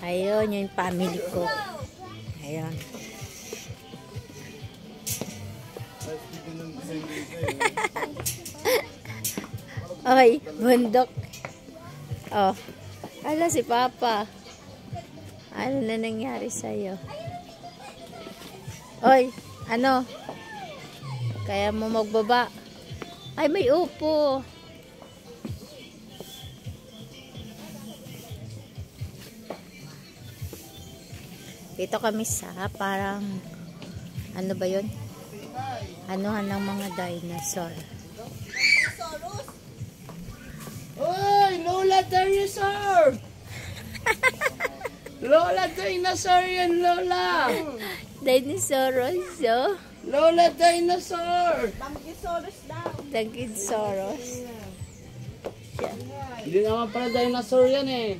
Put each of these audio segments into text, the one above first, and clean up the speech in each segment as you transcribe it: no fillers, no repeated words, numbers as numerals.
Ayun, yung family ko. Ayun. Ay, bundok. Oh. Ala si Papa. Ano na nangyari sa'yo? Oy, ano? Kaya mo magbaba. Ay, may upo. Dito kami sa parang ano ba yun? Anuhan ng mga dinosaur. Oy, Lola Dinosaur! Lola Dinosaur yan, Lola! Dinosaurus, oh. Lola Dinosaur! Bangkisaurus daw. Dinosaurus. Hindi naman pala dinosaur yan eh.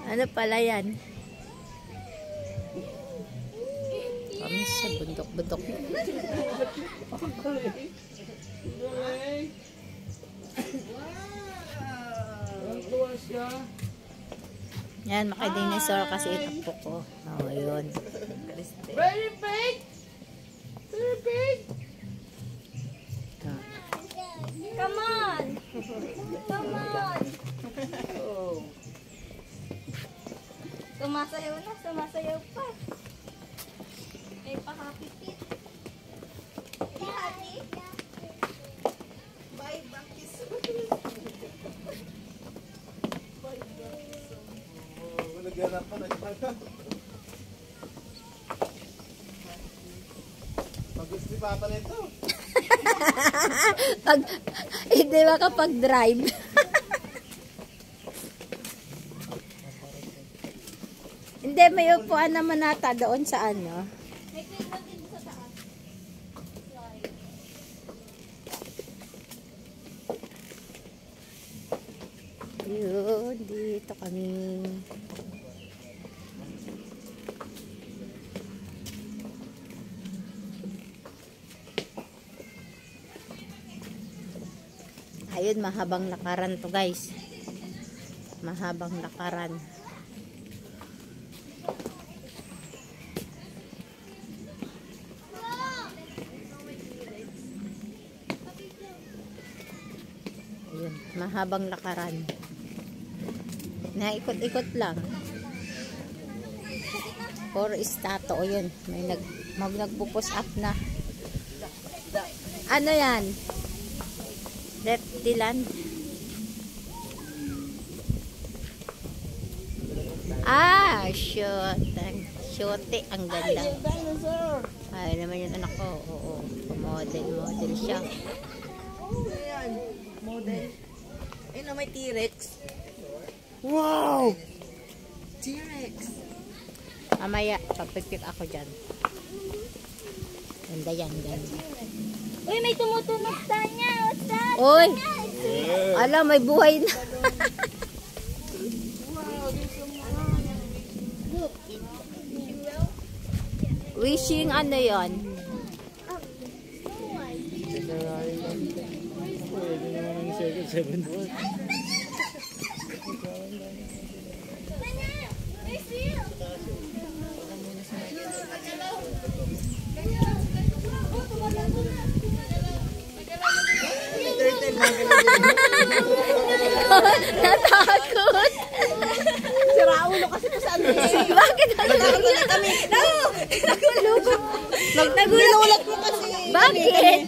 Ano pala yan? Kami sa bundok-bundok. Yan, maki-dinosaur kasi itakbo ko. Oh, yun. Very big! Very big! Come on! Come on! Sumasayaw na, sumasayaw pa. Ay, pakapipit. Hindi, hati. Bye, Bangkisaurus. Naghanap pa, naghanap. Pag-gusto ni Papa nito. Pag, hindi makapag-drive. Hindi, may upuan naman nata doon sa ano. May cable din sa taas. Yun, dito kami. Ayun, mahabang lakaran to guys. Mahabang lakaran. Ayun, mahabang lakaran. Naikot-ikot lang. Or estato, o yun. May nagpupus up na. Ano yan? Reptiland. Ah, shoot. Shote, ang ganda. Ay, naman yung anak ko. Oo, model siya. Oh, yan. Model. Ayun na, may T-Rex. Wow! T-Rex. Mamaya, papipik ako dyan. Ganda yan, ganda. Uy, may tumutunog sa niya. What's that? Uy! Alam, may buhay na. Wishing ano yon? Natakot. Sira ulo kasi ito sa ano. Bakit? Nagulat kami. Nagulat mo kasi. Bakit?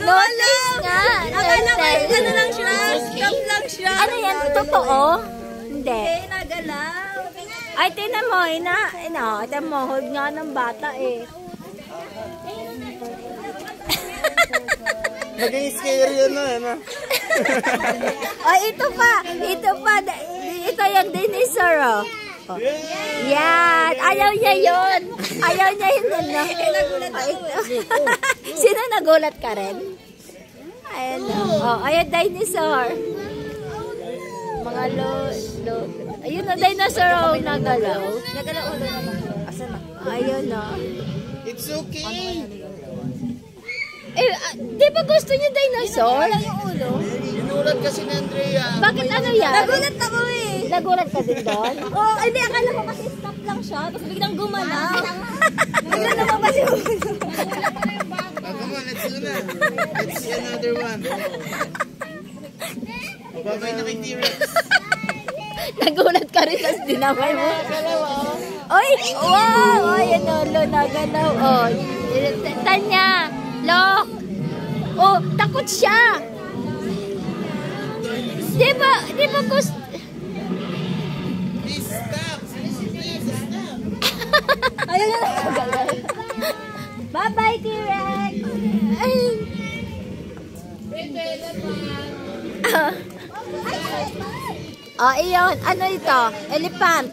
Notice nga. Akala ko ano lang siya. Scam lang siya. Ano yan? Totoo? Hindi. Eh, nagalaw. Ay, tinan mo. Tinan mo. Hold nga ng bata eh. Naging scary yun na, ano? Oh, ito pa. Ito yung dinosaur, oh. Yan. Ayaw niya yun. Ayaw niya yun. Ano? Nagulat ako. Sino nagulat ka rin? Ayan, oh. Ayan, dinosaur. Mga ayun na, dinosaur, oh, nagalaw. Nagalaw ulo naman. Asan na? Ayun, oh. It's okay! Di ba gusto niyo dinosaur? Yung ulo. Inulat kasi ni Andrea. Bakit ano yan? Nagulat ako eh. Nagulat ka din doon? Oo, hindi. Akala ko kasi stop lang siya. Tapos biglang gumalaw. Biglang lumabas yung ulo. Come on, let's do na. Let's see another one. Babay na kay T-Rex. Nagulat ka rin, tapos dinamay mo. Oy! Wow! Oy, ano, lo, nagalaw. Oh, Tanya! Look! Oh, takot siya! Di ba gusto... Please stop. Please stop. Ayun na, nagalaw. Bye-bye, T-Rex! Ay! Oh, iyon. Ano ito? Elephant.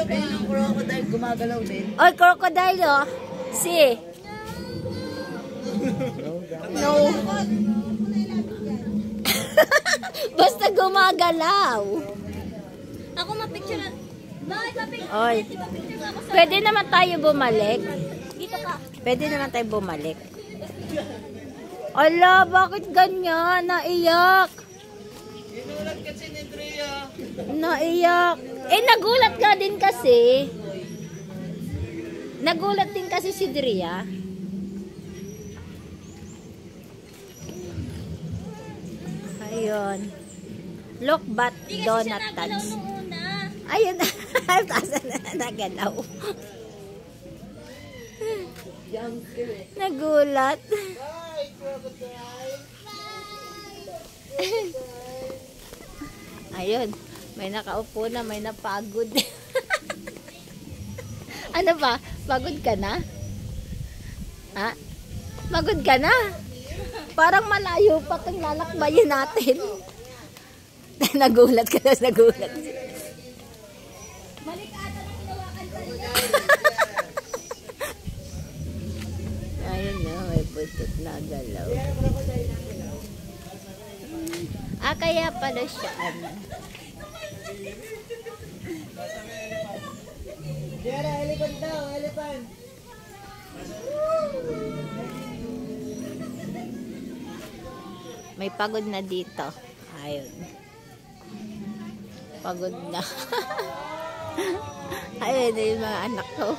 Ayun ang crocodile gumagalaw din. Oy, crocodile, oh. See? No. Basta gumagalaw. Ako mapicture. Bakit mapicture? Oy. Mapicture ako sa Pwede naman tayo bumalik. dito ka. Pwede naman tayo bumalik. Ala, bakit ganyan? Naiyak. Inulat kasi ni Drea. Naiyak. Eh, nagulat ka din kasi. Nagulat din kasi si Drea. Ayun. Look, but Hindi kasi donut siya nagalaw touch. nung una. Ayun na. Tasa na nagalaw. Nagulat. Ayun. May nakaupo na, may napagod. Ano ba? Pagod ka na? Ha? Pagod ka na? Parang malayo pa itong lalakbayin natin. Nagulat ka na, nagulat. Balik ata ng hinawakan sa niya. Ayun na, may putot na galaw. Ah, kaya pala siya. Ano? Jera, elephant daw, elephant. May pagod na dito. Ayun. Pagod na. Ayun na yung mga anak ko.